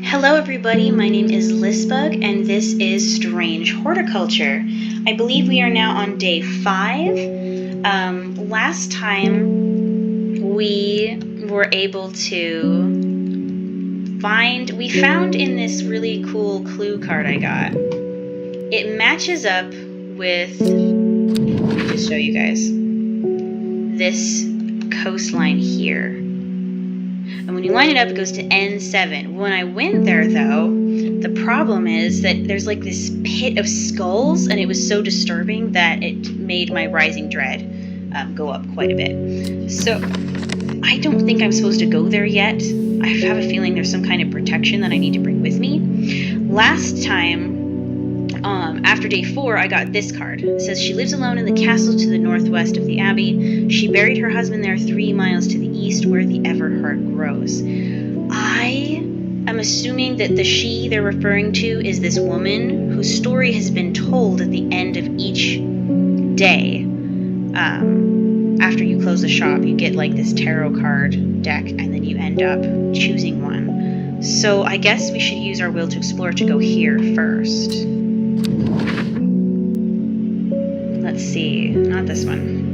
Hello everybody, my name is Lisbug and this is Strange Horticulture. I believe we are now on day 5. Last time we were able to we found in this really cool clue card I got. It matches up with, let me just show you guys, this coastline here. And when you line it up, it goes to N7. When I went there, though, the problem is that there's like this pit of skulls, and it was so disturbing that it made my rising dread go up quite a bit. So I don't think I'm supposed to go there yet. I have a feeling there's some kind of protection that I need to bring with me. Last time, after day 4, I got this card. It says, she lives alone in the castle to the northwest of the abbey. She buried her husband there 3 miles to the east where the everheart grows. I am assuming that the she they're referring to is this woman whose story has been told at the end of each day. After you close the shop, you get like this tarot card deck, and then you end up choosing one. So I guess we should use our will to explore to go here first. Let's see, not this one.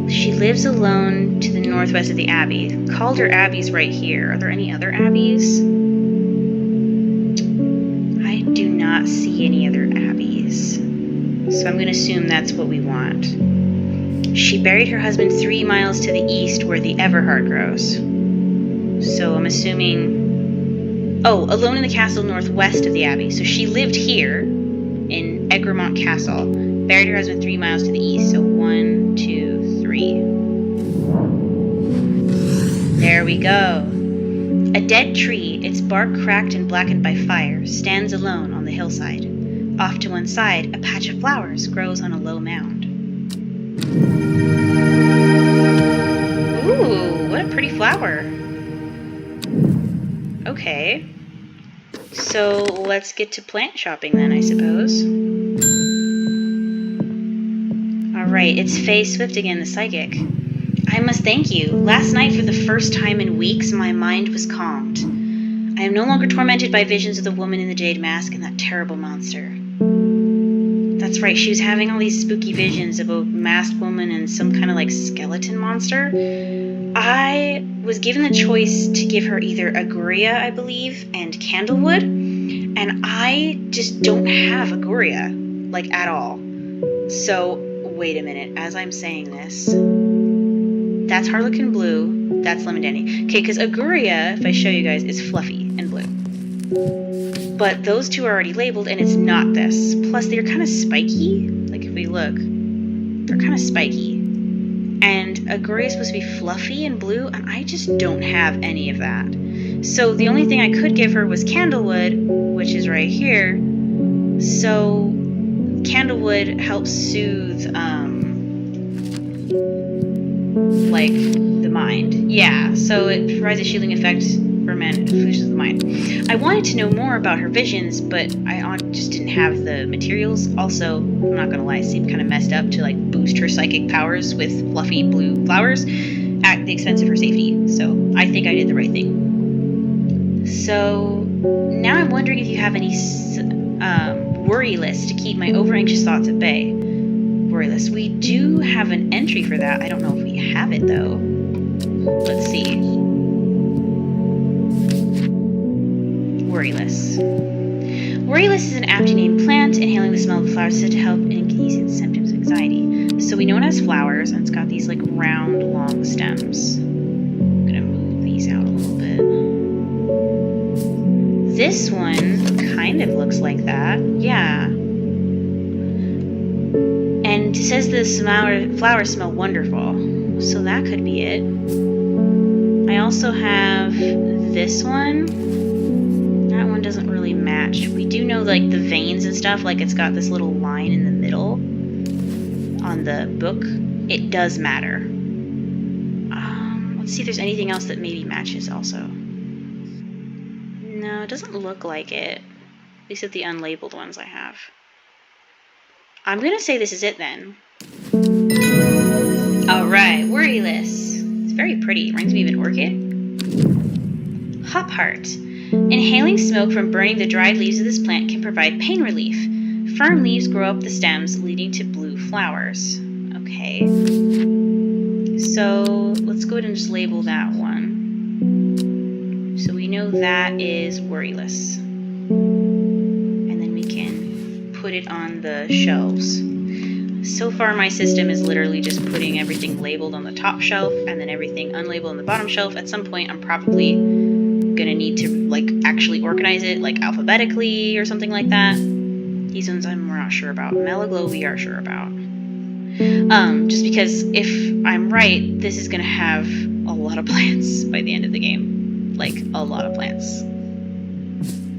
She lives alone to the northwest of the abbey. Calder Abbey's right here. Are there any other abbeys? I do not see any other abbeys. So I'm going to assume that's what we want. She buried her husband 3 miles to the east where the everheart grows. So I'm assuming... Oh, alone in the castle northwest of the abbey. So she lived here in Egremont Castle. Buried her husband 3 miles to the east. So 1, 2, 3. There we go. A dead tree, its bark cracked and blackened by fire, stands alone on the hillside. Off to one side, a patch of flowers grows on a low mound. Ooh, what a pretty flower. Okay. So let's get to plant shopping then, I suppose. Alright, it's Faye Swift again, the psychic. I must thank you. Last night, for the first time in weeks, my mind was calmed. I am no longer tormented by visions of the woman in the jade mask and that terrible monster. That's right, she was having all these spooky visions about masked woman and some kind of like skeleton monster. I was given the choice to give her either Aguria, I believe, and Candlewood, and I just don't have Aguria, like at all. So, wait a minute, as I'm saying this, that's Harlequin Blue, that's Lemon Dandy. Okay, because Aguria, if I show you guys, is fluffy and blue. But those two are already labeled, and it's not this. Plus, they're kind of spiky. Like, if we look, they're kind of spiky. And Aguria is supposed to be fluffy and blue, and I just don't have any of that. So the only thing I could give her was Candlewood, which is right here. So Candlewood helps soothe, like, the mind. Yeah, so it provides a shielding effect for men and soothes the mind. I wanted to know more about her visions, but I just didn't have the materials. Also, I'm not gonna lie, it seemed kind of messed up to like boost her psychic powers with fluffy blue flowers at the expense of her safety. So I think I did the right thing. So now I'm wondering if you have any worry list to keep my over-anxious thoughts at bay. Worry list. We do have an entry for that. I don't know if we have it though. Let's see. Worryless. Worryless is an aptly named plant. Inhaling the smell of the flowers is said to help in easing the symptoms of anxiety. So we know it has flowers, and it's got these like round, long stems. I'm gonna move these out a little bit. This one kind of looks like that. Yeah. And it says the flowers smell wonderful. So that could be it. I also have this one. That one doesn't really match. We do know like the veins and stuff, like it's got this little line in the middle on the book. It does matter. Let's see if there's anything else that maybe matches also. No, it doesn't look like it. At least of the unlabeled ones I have. I'm gonna say this is it then. Alright, Worryless. It's very pretty. Reminds me of an orchid. Hop Heart. Inhaling smoke from burning the dried leaves of this plant can provide pain relief. Firm leaves grow up the stems, leading to blue flowers. Okay. So let's go ahead and just label that one. So we know that is worryless. And then we can put it on the shelves. So far my system is literally just putting everything labeled on the top shelf and then everything unlabeled on the bottom shelf. At some point I'm probably gonna need to like actually organize it like alphabetically or something like that. These ones we're not sure about. Melaglow we are sure about. Just because if I'm right, this is gonna have a lot of plants by the end of the game. Like a lot of plants.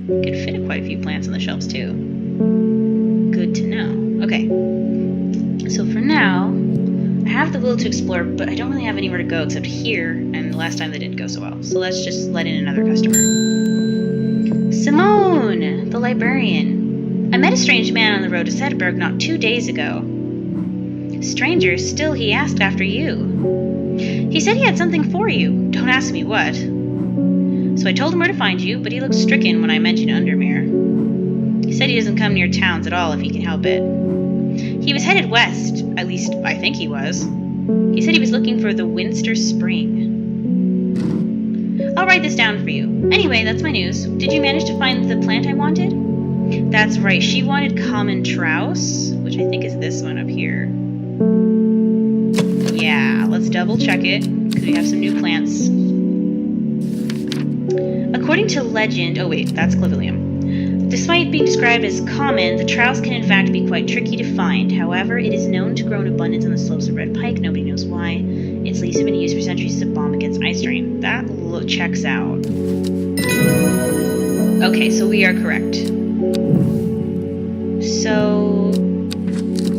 Could fit quite a few plants on the shelves too. Good to know. Okay. So for now, I have the will to explore, but I don't really have anywhere to go except here, and the last time they didn't go so well. So let's just let in another customer. Simone, the librarian. I met a strange man on the road to Sedberg not 2 days ago. Stranger, still he asked after you. He said he had something for you. Don't ask me what. So I told him where to find you, but he looked stricken when I mentioned Undermere. He said he doesn't come near towns at all if he can help it. He was headed west, at least I think he was. He said he was looking for the Winster Spring. I'll write this down for you. Anyway, that's my news. Did you manage to find the plant I wanted? That's right, she wanted common trowse, which I think is this one up here. Yeah, let's double check it, because we have some new plants. According to legend, oh wait, that's Clivilium. Despite being described as common, the trowse can in fact be quite tricky to find. However, it is known to grow in abundance on the slopes of Red Pike. Nobody knows why. Its leaves have been used for centuries as a bomb against ice rain. That checks out. Okay, so we are correct. So,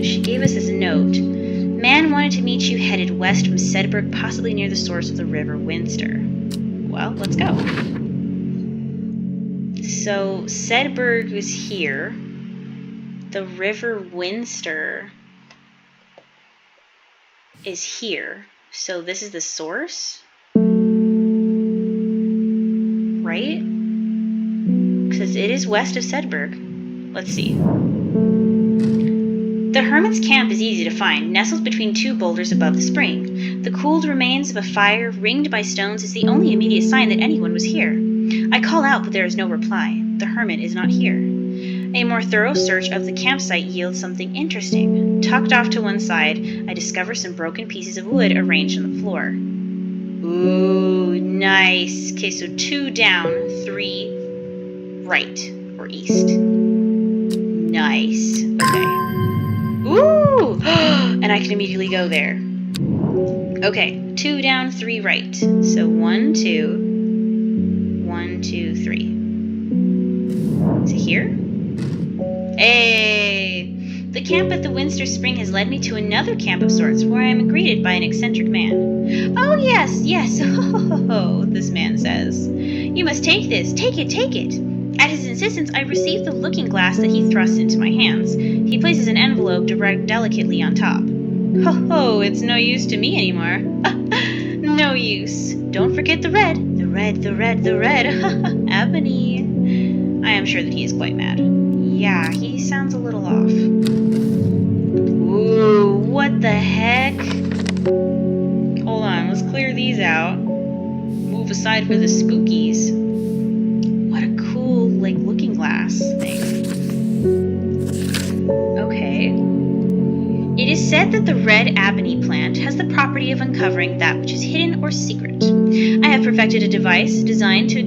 she gave us this note. Man wanted to meet you headed west from Sedberg, possibly near the source of the river Winster. Well, let's go. So, Sedberg is here. The river Winster is here. So this is the source? Right? Because it is west of Sedberg. Let's see. The hermit's camp is easy to find, nestled between two boulders above the spring. The cooled remains of a fire ringed by stones is the only immediate sign that anyone was here. I call out, but there is no reply. The hermit is not here. A more thorough search of the campsite yields something interesting. Tucked off to one side, I discover some broken pieces of wood arranged on the floor. Ooh, nice. Okay, so 2 down, 3 right, or east. Nice. Okay. Ooh! And I can immediately go there. Okay, 2 down, 3 right. So 1, 2... 1, 2, 3. Is it here? Hey! The camp at the Winster Spring has led me to another camp of sorts, where I am greeted by an eccentric man. Oh, yes, yes, oh, this man says. You must take this, take it, take it. At his insistence, I receive the looking glass that he thrusts into my hands. He places an envelope delicately on top. Ho ho, it's no use to me anymore. No use. Don't forget the red. The red, the red, the red. Ebony. I am sure that he is quite mad. Yeah, he sounds a little off. Ooh, what the heck? Hold on, let's clear these out. Move aside for the spookies. What a cool, like, looking glass thing. Okay. It is said that the Red Abony plant has the property of uncovering that which is hidden or secret. I have perfected a device designed to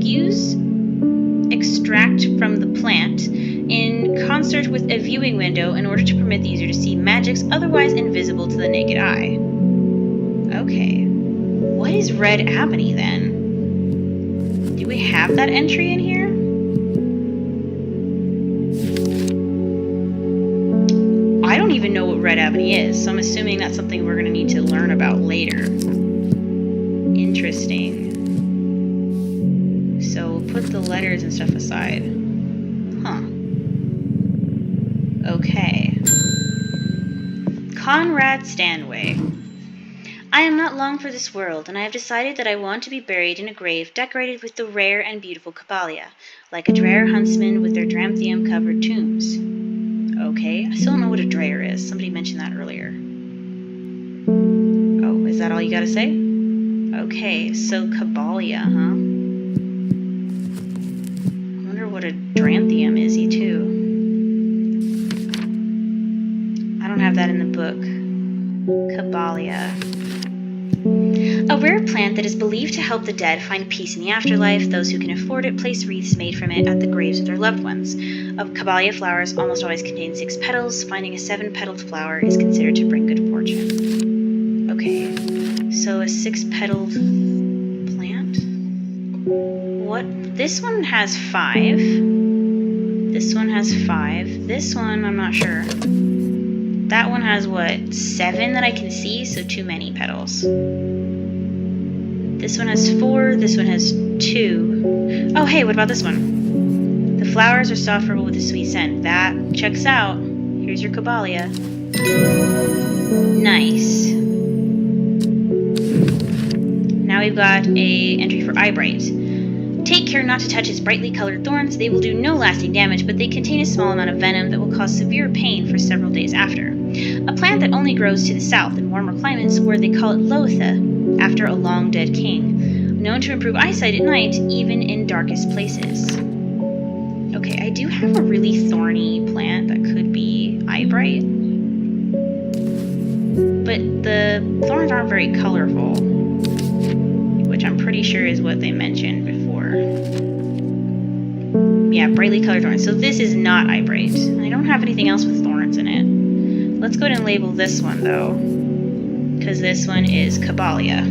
extract from the plant in concert with a viewing window in order to permit the user to see magics otherwise invisible to the naked eye. Okay. What is Red Abony then? Do we have that entry in here? I don't even know what Red Abony is, so I'm assuming that's something we're going to need to learn about later. Interesting. So we'll put the letters and stuff aside. Huh. Okay. Conrad Stanway. I I am not long for this world, and I have decided that I want to be buried in a grave decorated with the rare and beautiful Caballia, like a Dreher huntsman with their dramthium-covered tombs. Okay, I still don't know what a Dreher is. Somebody mentioned that earlier. Oh, is that all you gotta say? Okay, so Caballia, huh? I wonder what a dramthium is, too. I don't have that in the book. Caballia. A rare plant that is believed to help the dead find peace in the afterlife. Those who can afford it place wreaths made from it at the graves of their loved ones. Of Caballia flowers almost always contain 6 petals. Finding a 7-petaled flower is considered to bring good fortune. Okay, so a 6-petaled plant? What? This one has 5. This one has 5. This one, I'm not sure. That one has, what, 7 that I can see? So too many petals. This one has 4. This one has 2. Oh, hey, what about this one? The flowers are soft purple with a sweet scent. That checks out. Here's your Caballia. Nice. Now we've got a entry for Eyebright. Take care not to touch its brightly colored thorns. They will do no lasting damage, but they contain a small amount of venom that will cause severe pain for several days after. A plant that only grows to the south in warmer climates, where they call it Lotha, after a long-dead king. Known to improve eyesight at night, even in darkest places. Okay, I do have a really thorny plant that could be Eyebright. But the thorns aren't very colorful, which I'm pretty sure is what they mentioned before. Yeah, brightly colored thorns. So this is not Eyebright. I don't have anything else with thorns in it. Let's go ahead and label this one, though, because this one is Caballia.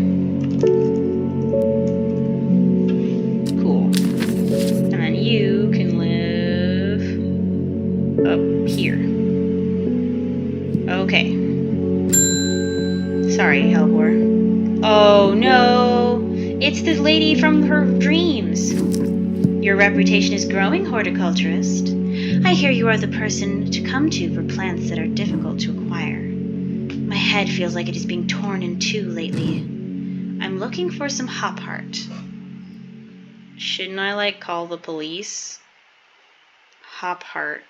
Cool. And then you can live up here. Okay. Sorry, Hellebore. Oh, no! It's the lady from her dreams! Your reputation is growing, horticulturist. I hear you are the person to come to for plants that are difficult to acquire. My head feels like it is being torn in two lately. I'm looking for some hop heart. Shouldn't I, call the police? Hop heart.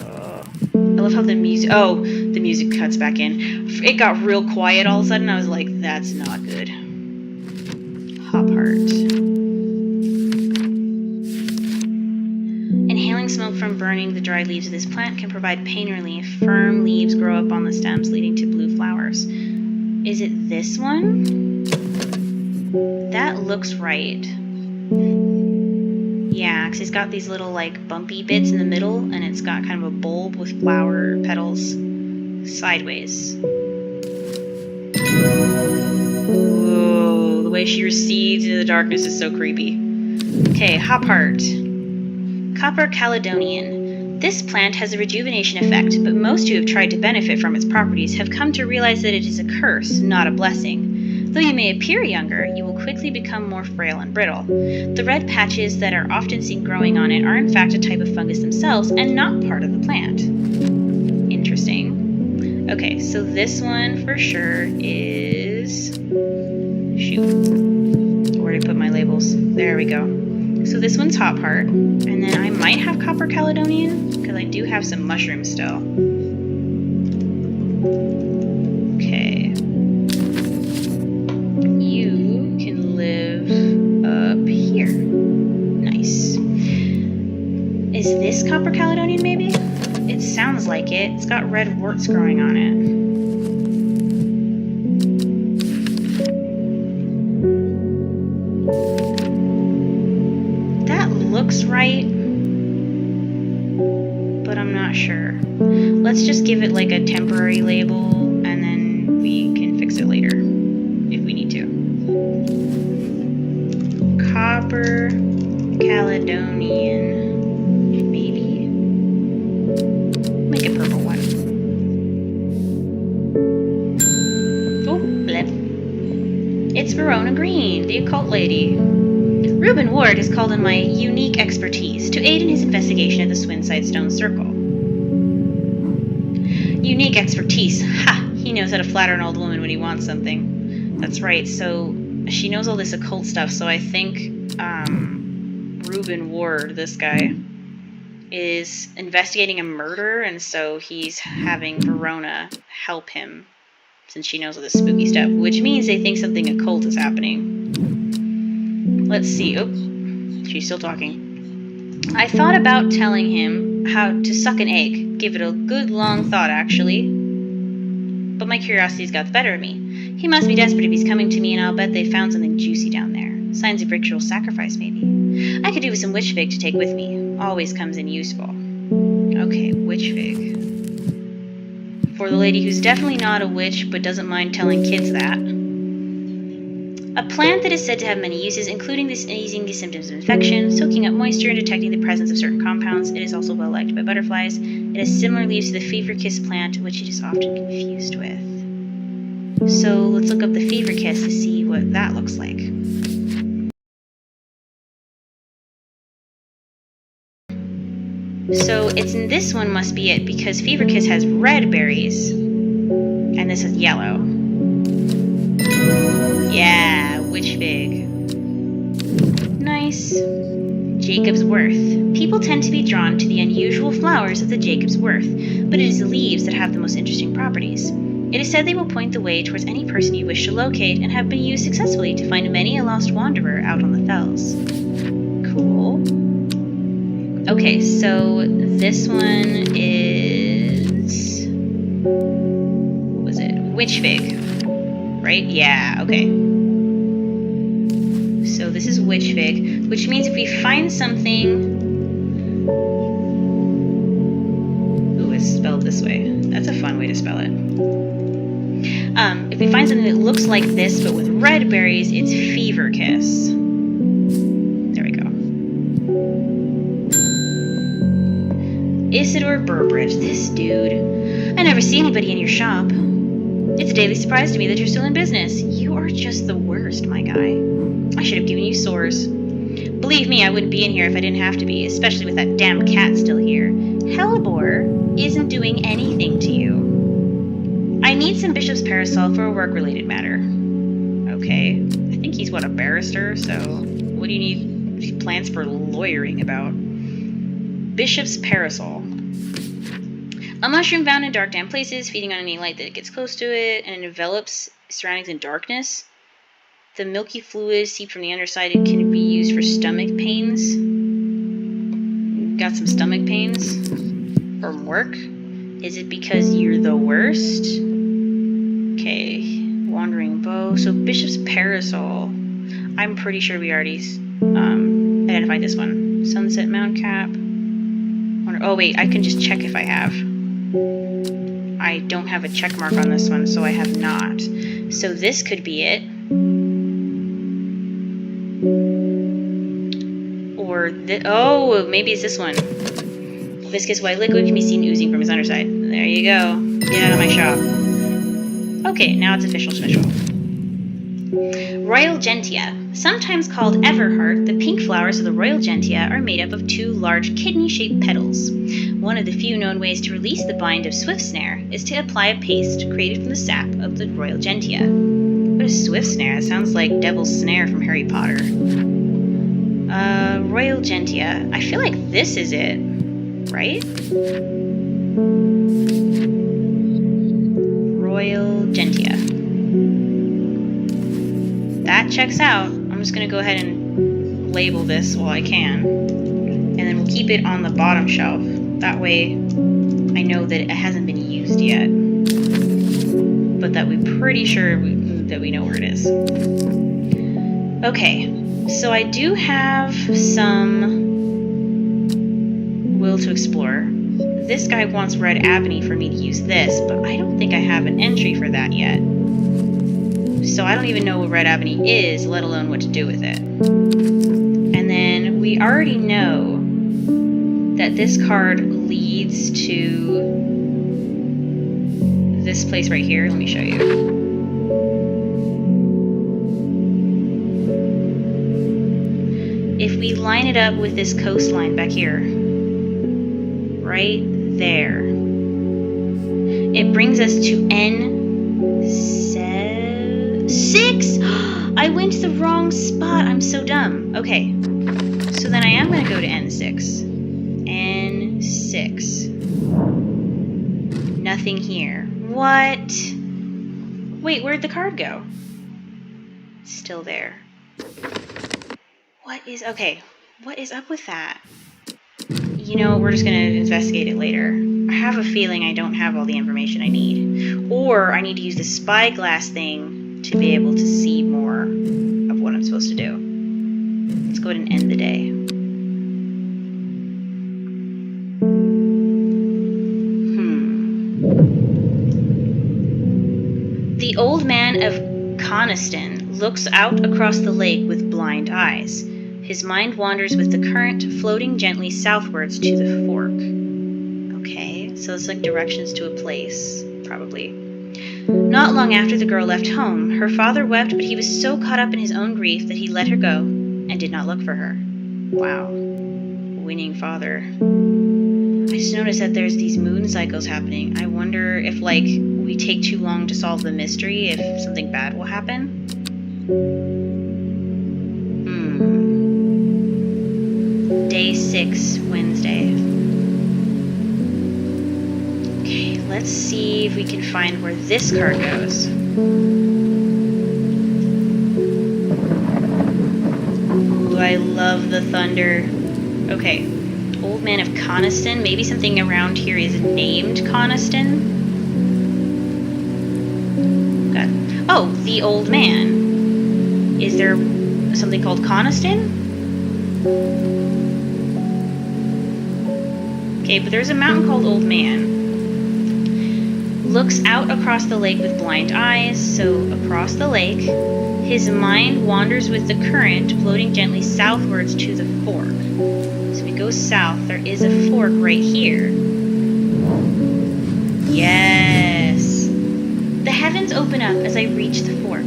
I love how the music... Oh, the music cuts back in. It got real quiet all of a sudden. I was like, that's not good. Hop heart. Inhaling smoke from burning the dried leaves of this plant can provide pain relief. Firm leaves grow up on the stems, leading to blue flowers. Is it this one? That looks right. Yeah, because it's got these little, bumpy bits in the middle, and it's got kind of a bulb with flower petals sideways. Whoa, the way she recedes into the darkness is so creepy. Okay, hop heart. Copper Caledonian. This plant has a rejuvenation effect, but most who have tried to benefit from its properties have come to realize that it is a curse, not a blessing. Though you may appear younger, you will quickly become more frail and brittle. The red patches that are often seen growing on it are in fact a type of fungus themselves and not part of the plant. Interesting. Okay, so this one for sure is... Shoot. Where did I put my labels? There we go. So this one's hop heart, and then I might have Copper Caledonian, because I do have some mushrooms still. Okay. You can live up here. Nice. Is this Copper Caledonian, maybe? It sounds like it. It's got red warts growing on it. Looks right, but I'm not sure. Let's just give it a temporary label, and then we can fix it later if we need to. Copper Caledonian, maybe. Make a purple one. Oh, blip. It's Verona Green, the occult lady. Reuben Ward has called on my unique expertise to aid in his investigation of the Swinside Stone Circle. Unique expertise. Ha! He knows how to flatter an old woman when he wants something. That's right. So she knows all this occult stuff. So I think Reuben Ward, this guy, is investigating a murder, and so he's having Verona help him since she knows all this spooky stuff, which means they think something occult is happening. Let's see. Oh, she's still talking. I thought about telling him how to suck an egg. Give it a good long thought, actually. But my curiosity's got the better of me. He must be desperate if he's coming to me, and I'll bet they found something juicy down there. Signs of ritual sacrifice, maybe. I could do with some witch fig to take with me. Always comes in useful. Okay, witch fig. For the lady who's definitely not a witch, but doesn't mind telling kids that. A plant that is said to have many uses, including this easing the symptoms of infection, soaking up moisture, and detecting the presence of certain compounds. It is also well liked by butterflies. It has similar leaves to the fever kiss plant, which it is often confused with. So let's look up the fever kiss to see what that looks like. So this one must be it, because fever kiss has red berries, and this is yellow. Yeah, witch fig. Nice. Jacob's worth. People tend to be drawn to the unusual flowers of the Jacob's worth, but it is the leaves that have the most interesting properties. It is said they will point the way towards any person you wish to locate, and have been used successfully to find many a lost wanderer out on the fells. Cool. Okay, so this one is... what was it? Witch fig. Right? Yeah, okay. So this is witch fig, which means if we find something... ooh, it's spelled this way. That's a fun way to spell it. If we find something that looks like this, but with red berries, it's fever kiss. There we go. Isidore Burbridge, this dude. I never see anybody in your shop. It's a daily surprise to me that you're still in business. You are just the worst, my guy. I should have given you sores. Believe me, I wouldn't be in here if I didn't have to be, especially with that damn cat still here. Hellebore isn't doing anything to you. I need some bishop's parasol for a work-related matter. Okay. I think he's, a barrister? So, what do you need plans for lawyering about? Bishop's parasol. A mushroom found in dark, damp places, feeding on any light that gets close to it, and it envelops surroundings in darkness. The milky fluid seeped from the underside. It can be used for stomach pains. Got some stomach pains from work? Is it because you're the worst? Okay, wandering bow. So bishop's parasol. I'm pretty sure we already identified this one. Sunset mount cap. Oh wait, I can just check if I have. I don't have a check mark on this one, so I have not. So this could be it. Or oh, maybe it's this one. Viscous white liquid can be seen oozing from his underside. There you go. Get out of my shop. Okay, now it's official. Royal Gentian. Sometimes called Everheart, the pink flowers of the Royal Gentian are made up of two large kidney-shaped petals. One of the few known ways to release the bind of Swift Snare is to apply a paste created from the sap of the Royal Gentian. What is Swift Snare? That sounds like Devil's Snare from Harry Potter. Royal Gentian. I feel like this is it, right? Royal Gentian. That checks out. I'm just going to go ahead and label this while I can. And then we'll keep it on the bottom shelf. That way I know that it hasn't been used yet. But that we're pretty sure that we know where it is. Okay, so I do have some will to explore. This guy wants Red Abony for me to use this, but I don't think I have an entry for that yet. So I don't even know what Red Abony is, let alone what to do with it. And then we already know that this card leads to this place right here. Let me show you. If we line it up with this coastline back here, right there, it brings us to N7. 6! I went to the wrong spot. I'm so dumb. Okay. So then I am going to go to N6. N6. Nothing here. What? Wait, where'd the card go? Still there. What is... Okay. What is up with that? You know, we're just going to investigate it later. I have a feeling I don't have all the information I need. Or I need to use the spyglass thing to be able to see more of what I'm supposed to do. Let's go ahead and end the day. The old man of Coniston looks out across the lake with blind eyes. His mind wanders with the current, floating gently southwards to the fork. Okay, so it's like directions to a place, probably. Not long after the girl left home, her father wept, but he was so caught up in his own grief that he let her go and did not look for her. Wow. Winning father. I just noticed that there's these moon cycles happening. I wonder if, like, we take too long to solve the mystery, if something bad will happen. Day 6, Wednesday. Okay, let's see if we can find where this card goes. Ooh, I love the thunder. Okay, Old Man of Coniston. Maybe something around here is named Coniston. God. Oh, the Old Man. Is there something called Coniston? Okay, but there's a mountain called Old Man. Looks out across the lake with blind eyes, so across the lake. His mind wanders with the current, floating gently southwards to the fork. So we go south, there is a fork right here. Yes! The heavens open up as I reach the fork.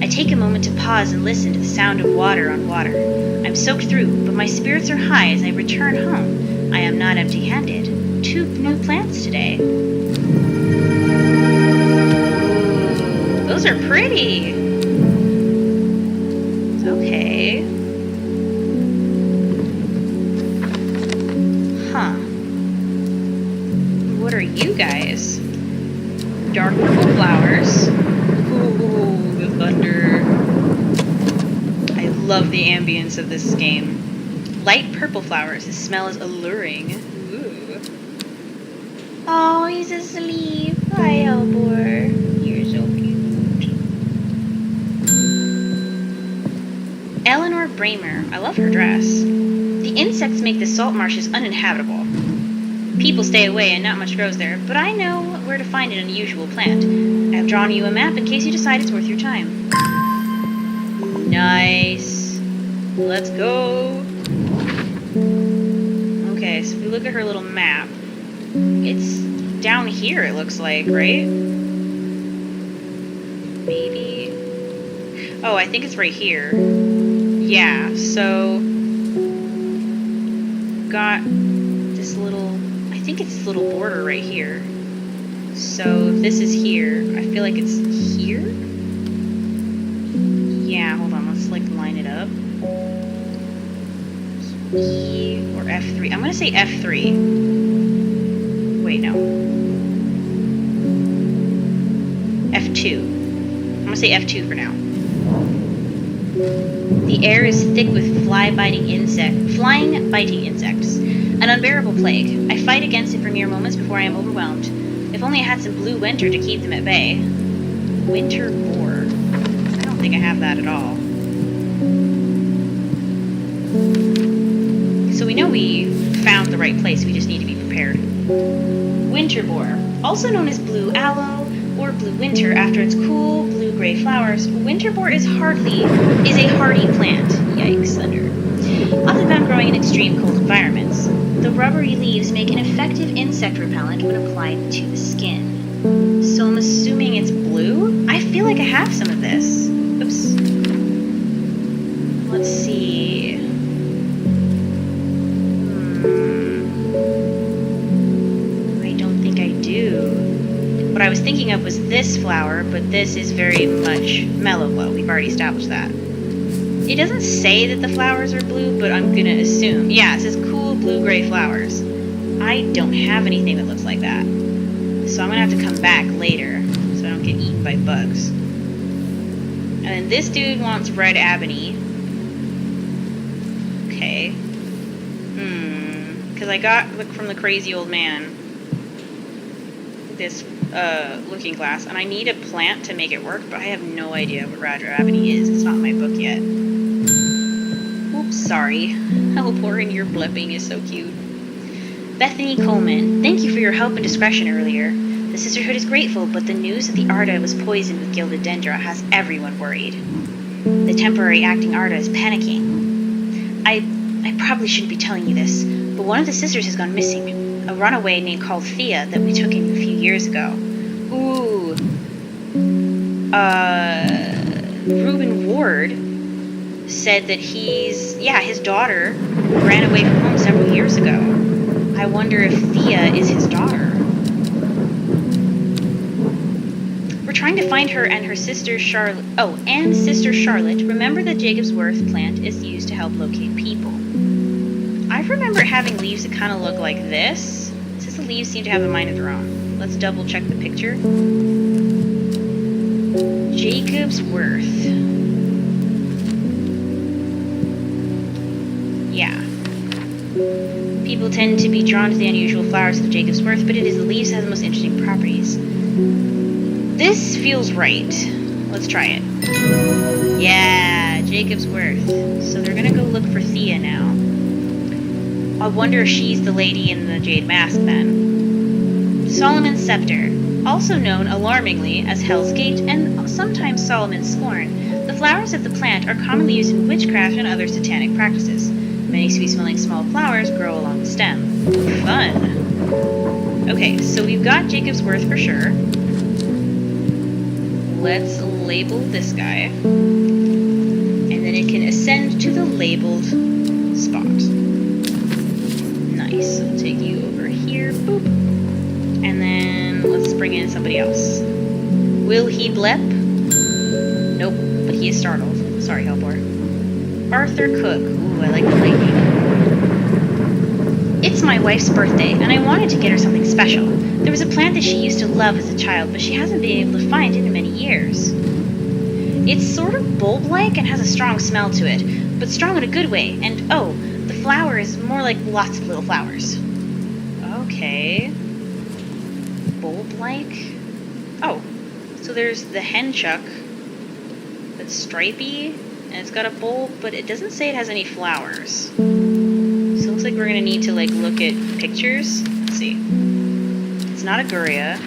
I take a moment to pause and listen to the sound of water on water. I'm soaked through, but my spirits are high as I return home. I am not empty-handed. 2 new plants today. Those are pretty. Okay. Huh. What are you guys? Dark purple flowers. Ooh, the thunder. I love the ambience of this game. Light purple flowers. The smell is alluring. Ooh. Oh, he's asleep. Hi, Hellebore. You're so cute. Eleanor Bramer. I love her dress. The insects make the salt marshes uninhabitable. People stay away and not much grows there, but I know where to find an unusual plant. I have drawn you a map in case you decide it's worth your time. Nice. Let's go. Okay, so if we look at her little map, it's down here, it looks like, right? Maybe? Oh, I think it's right here. Yeah, so got this little, I think it's this little border right here. So if this is here, I feel like it's here? Yeah, hold on, let's like line it up. E or F3. I'm gonna say F3. Wait, no. F2. I'm gonna say F2 for now. The air is thick with flying biting insects. An unbearable plague. I fight against it for mere moments before I am overwhelmed. If only I had some blue winter to keep them at bay. Winter boar. I don't think I have that at all. So we know we found the right place, we just need to be prepared. Winter boar, also known as blue aloe or blue winter after its cool blue-gray flowers. Winter boar is a hardy plant. Yikes, thunder. Often found growing in extreme cold environments. The rubbery leaves make an effective insect repellent when applied to the skin. So I'm assuming it's blue? I feel like I have some of this. Oops. Let's see. I don't think I do. What I was was thinking of was this flower, but this is very much mellow glow. We've already established that. It doesn't say that the flowers are blue, but I'm gonna assume. Yeah, it says cool blue-gray flowers. I don't have anything that looks like that. So I'm gonna have to come back later so I don't get eaten by bugs. And then this dude wants Red Abony. Okay. Because I got from the crazy old man this looking glass, and I need a plant to make it work, but I have no idea what Red Abony is. It's not in my book yet. Oops, sorry. Hellebore and your blipping is so cute. Bethany Coleman, thank you for your help and discretion earlier. The Sisterhood is grateful, but the news that the Arda was poisoned with gilded dendra has everyone worried. The temporary acting Arda is panicking. I probably shouldn't be telling you this, but one of the sisters has gone missing. A runaway named called Thea that we took in a few years ago. Ooh. Reuben Ward said that his daughter ran away from home several years ago. I wonder if Thea is his daughter. We're trying to find her and her sister Charlotte. Oh, and Sister Charlotte. Remember that Jacob's Worth plant is used to help locate people. I remember having leaves that kind of look like this. It says the leaves seem to have a mind of their own. Let's double check the picture. Jacob's Worth. Yeah. People tend to be drawn to the unusual flowers of Jacob's Worth, but it is the leaves that have the most interesting properties. This feels right. Let's try it. Yeah, Jacob's Worth. So they're gonna go look for Thea now. I wonder if she's the lady in the jade mask then. Solomon's Scepter, also known alarmingly as Hell's Gate and sometimes Solomon's Scorn. The flowers of the plant are commonly used in witchcraft and other satanic practices. Many sweet-smelling small flowers grow along the stem. Fun. Okay, so we've got Jacob's Worth for sure. Let's label this guy. And then it can ascend to the labeled spot. Nice. I'll take you over here. Boop. And then let's bring in somebody else. Will he blep? Nope, but he is startled. Sorry, Hellebore. Arthur Cook. Ooh, I like the lightning. It's my wife's birthday, and I wanted to get her something special. There was a plant that she used to love as a child, but she hasn't been able to find it in many years. It's sort of bulb-like and has a strong smell to it, but strong in a good way, and oh, the flower is more like lots of little flowers. Okay. Bulb-like? Oh, so there's the henchuck that's stripy, and it's got a bulb, but it doesn't say it has any flowers. So it looks like we're gonna need to like look at pictures. Let's see. It's not a Guria.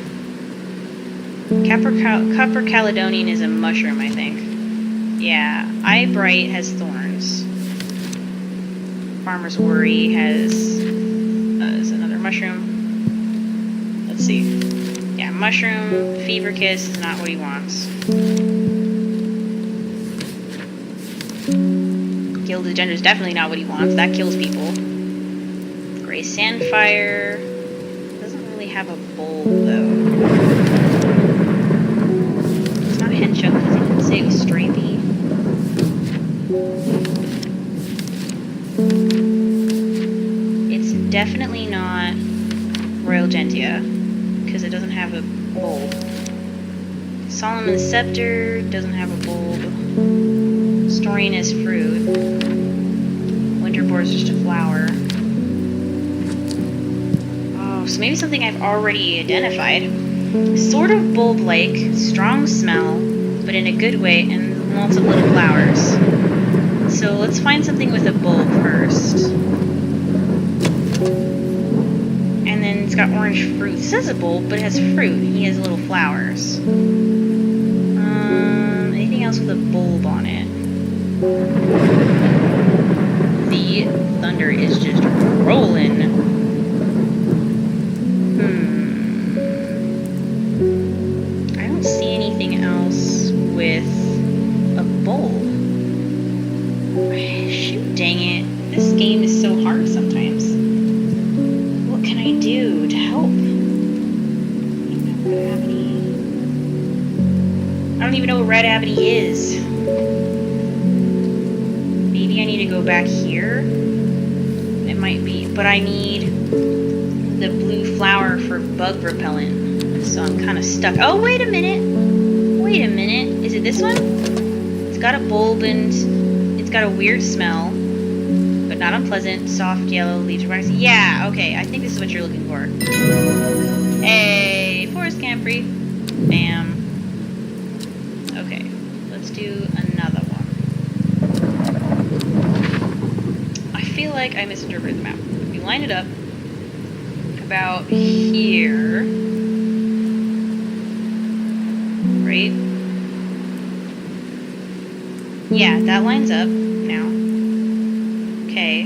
Copper Caledonian is a mushroom, I think. Yeah, Eyebright has thorns. Farmer's Worry is another mushroom. Let's see. Yeah, mushroom. Fever Kiss is not what he wants. Gilded Dendra is definitely not what he wants. That kills people. Gray Sandfire doesn't really have a bulb though. It's not henchuck because he didn't say it was stripy. It's definitely not Royal Gentia because it doesn't have a bulb. Solomon's Scepter doesn't have a bulb. Storian is fruit. Winterboar is just a flower. Oh, so maybe something I've already identified. Sort of bulb-like, strong smell, but in a good way, and lots of little flowers. So let's find something with a bulb first. And then it's got orange fruit. It says a bulb, but it has fruit. He has little flowers. Anything else with a bulb on it? The thunder is just rolling. I don't see anything else with a bulb. Shoot, dang it. This game is so hard sometimes. What can I do to help? I don't have any. don't even know what Red Abony is. Maybe I need to go back here? It might be. But I need the blue flower for bug repellent. So I'm kind of stuck. Oh, wait a minute. Wait a minute. Is it this one? It's got a bulb and it's got a weird smell. But not unpleasant. Soft yellow leaves. Yeah, okay. I think this is what you're looking for. Hey, forest camphor. Bam. Okay, let's do another one. I feel like I misinterpreted the map. We line it up about here. Right? Yeah, that lines up now. Okay.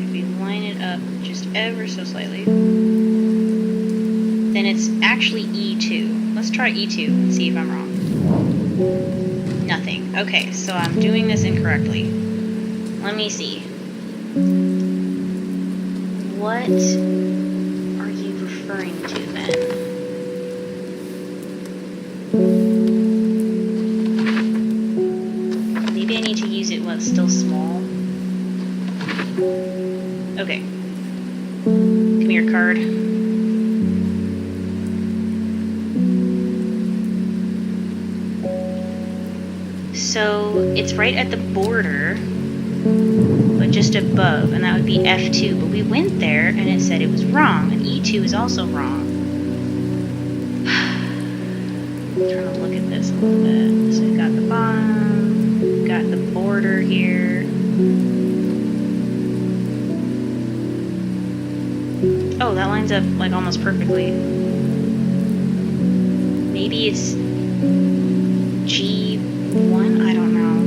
If we line it up just ever so slightly, then it's actually E2. Let's try E2 and see if I'm wrong. Nothing. Okay, so I'm doing this incorrectly. Let me see. What are you referring to then? Maybe I need to use it while it's still small. Okay. Come here, card. So it's right at the border, but just above, and that would be F2. But we went there, and it said it was wrong, and E2 is also wrong. I'm trying to look at this a little bit. So we've got the bottom, we've got the border here. Oh, that lines up like almost perfectly. Maybe it's G1? I don't know.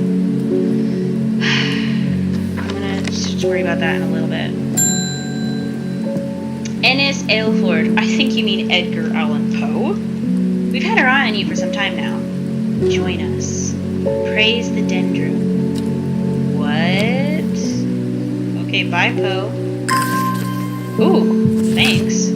I'm gonna just worry about that in a little bit. Ennis Aylford. I think you mean Edgar Allan Poe. We've had our eye on you for some time now. Join us. Praise the Dendro. What? Okay, bye, Poe. Ooh, thanks.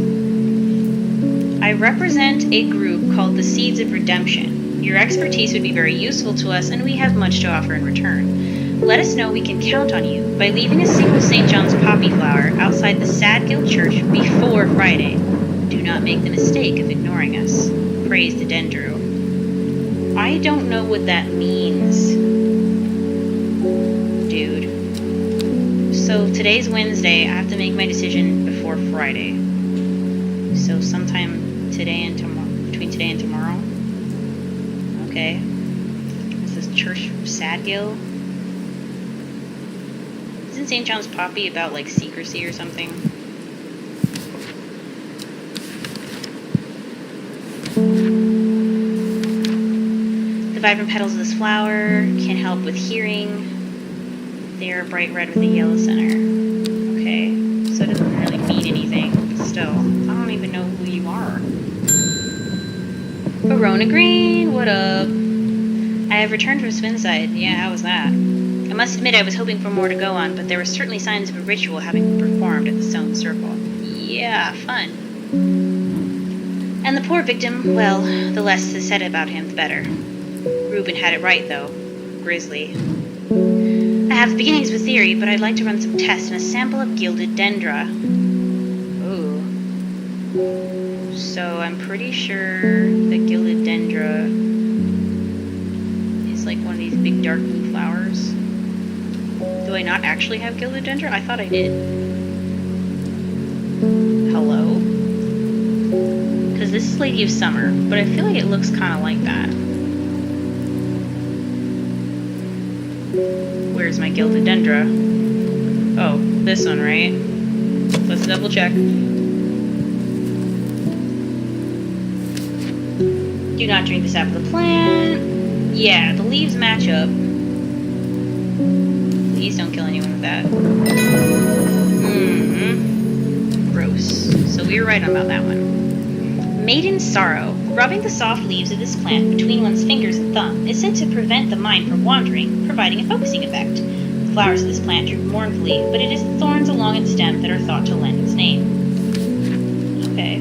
I represent a group called the Seeds of Redemption. Your expertise would be very useful to us, and we have much to offer in return. Let us know we can count on you by leaving a single St. John's poppy flower outside the Sadgill Church before Friday. Do not make the mistake of ignoring us. Praise the Dendro. I don't know what that means, dude. So today's Wednesday. I have to make my decision before Friday. So sometime today and tomorrow, between today and tomorrow. Okay. This is Church Sadgill. Isn't St. John's Poppy about like secrecy or something? The vibrant petals of this flower can help with hearing. They are bright red with a yellow center. Okay, so it doesn't really mean anything, but still. I don't even know who you are. Verona Green, what up? I have returned from Swinside. Yeah, how was that? I must admit I was hoping for more to go on, but there were certainly signs of a ritual having been performed at the Stone Circle. Yeah, fun. And the poor victim, well, the less is said about him, the better. Reuben had it right, though. Grisly. I have the beginnings of a theory, but I'd like to run some tests on a sample of gilded dendra. Ooh. So I'm pretty sure that gilded dendra is like one of these big dark blue flowers. Do I not actually have gilded dendra? I thought I did. Hello? Because this is Lady of Summer, but I feel like it looks kind of like that. Where's my gilded dendra? Oh, this one, right? Let's double check. Do not drink the sap of the plant. Yeah, the leaves match up. Please don't kill anyone with that. Gross. So we were right about that one. Maiden Sorrow. Rubbing the soft leaves of this plant between one's fingers and thumb is said to prevent the mind from wandering, providing a focusing effect. The flowers of this plant droop mournfully, but it is the thorns along its stem that are thought to lend its name. Okay.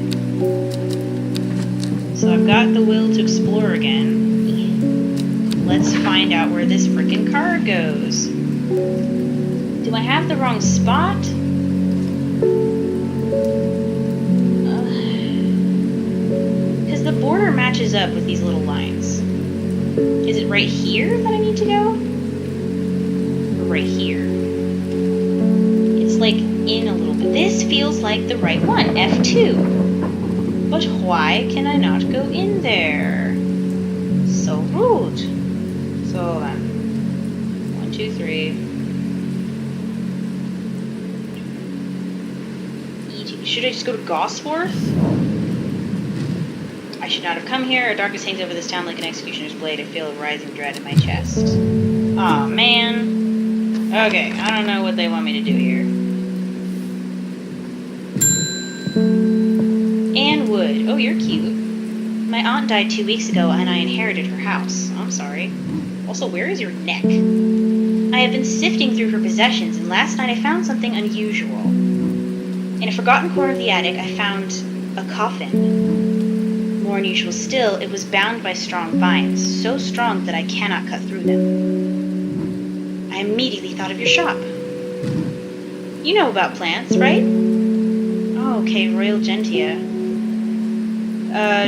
So I've got the will to explore again. Let's find out where this frickin' card goes. Do I have the wrong spot? Because the border matches up with these little lines. Is it right here that I need to go? Or right here? It's like in a little bit. This feels like the right one, F2. But why can I not go in there? So rude. So then, 1, 2, 3. Should I just go to Gosforth? I should not have come here. A darkness hangs over this town like an executioner's blade. I feel a rising dread in my chest. Aw, man. Okay, I don't know what they want me to do here. Anne Wood. Oh, you're cute. My aunt died 2 weeks ago and I inherited her house. I'm sorry. Also, where is your neck? I have been sifting through her possessions and last night I found something unusual. In a forgotten corner of the attic, I found a coffin. More unusual still, it was bound by strong vines, so strong that I cannot cut through them. I immediately thought of your shop. You know about plants, right? Oh, okay, Royal Gentia.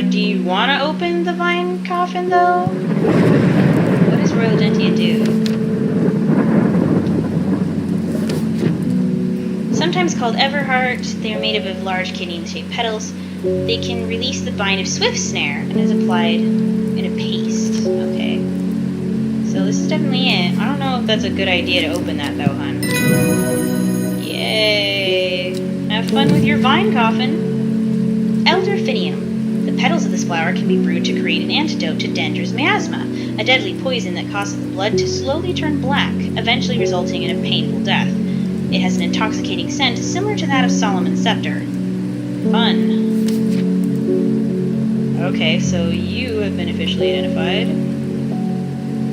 Do you want to open the vine coffin, though? What does Royal Gentia do? Sometimes called Everheart, they are made up of large kidney-shaped petals. They can release the bind of Swift Snare and is applied in a paste. Okay. So this is definitely it. I don't know if that's a good idea to open that though, hun. Yay! Have fun with your vine coffin. Elderfinium. The petals of this flower can be brewed to create an antidote to Dender's miasma, a deadly poison that causes the blood to slowly turn black, eventually resulting in a painful death. It has an intoxicating scent similar to that of Solomon's Scepter. Fun. Okay, so you have been officially identified.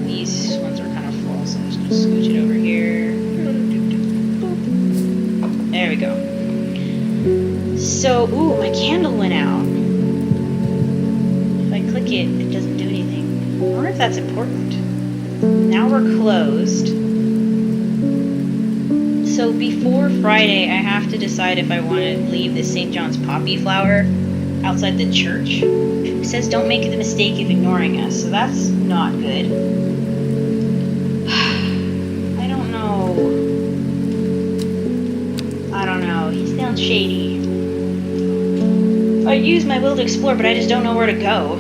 These ones are kind of full, so I'm just going to scooch it over here. There we go. So, ooh, my candle went out. If I click it, it doesn't do anything. I wonder if that's important. Now we're closed. So before Friday, I have to decide if I want to leave this St. John's poppy flower outside the church. It says don't make the mistake of ignoring us, so that's not good. I don't know. He sounds shady. I use my will to explore, but I just don't know where to go.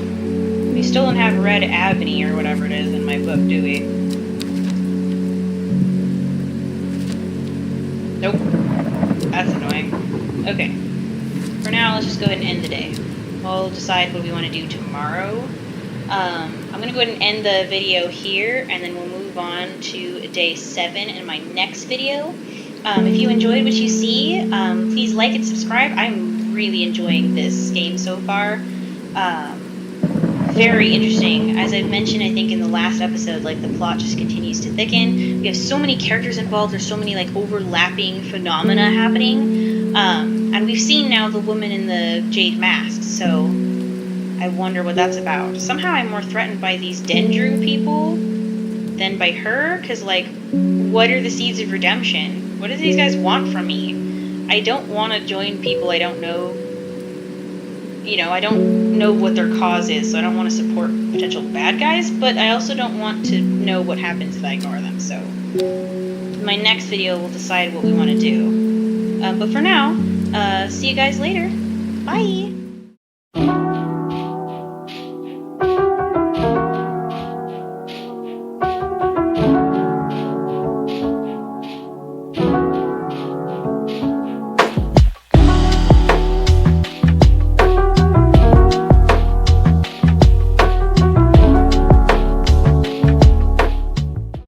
We still don't have Red Abony or whatever it is in my book, do we? Nope. That's annoying. Okay. For now, let's just go ahead and end the day. We'll decide what we want to do tomorrow. I'm going to go ahead and end the video here, and then we'll move on to day 7 in my next video. If you enjoyed what you see, please like and subscribe. I'm really enjoying this game so far. Very interesting. As I've mentioned, I think in the last episode, like the plot just continues to thicken. We have so many characters involved. There's so many like overlapping phenomena happening. And we've seen now the woman in the jade mask, so I wonder what that's about. Somehow I'm more threatened by these Dendru people than by her, because like, what are the seeds of redemption? What do these guys want from me? I don't want to join people I don't know. You know, I don't know what their cause is, so I don't want to support potential bad guys, but I also don't want to know what happens if I ignore them, so in my next video we'll decide what we want to do. But for now, see you guys later. Bye!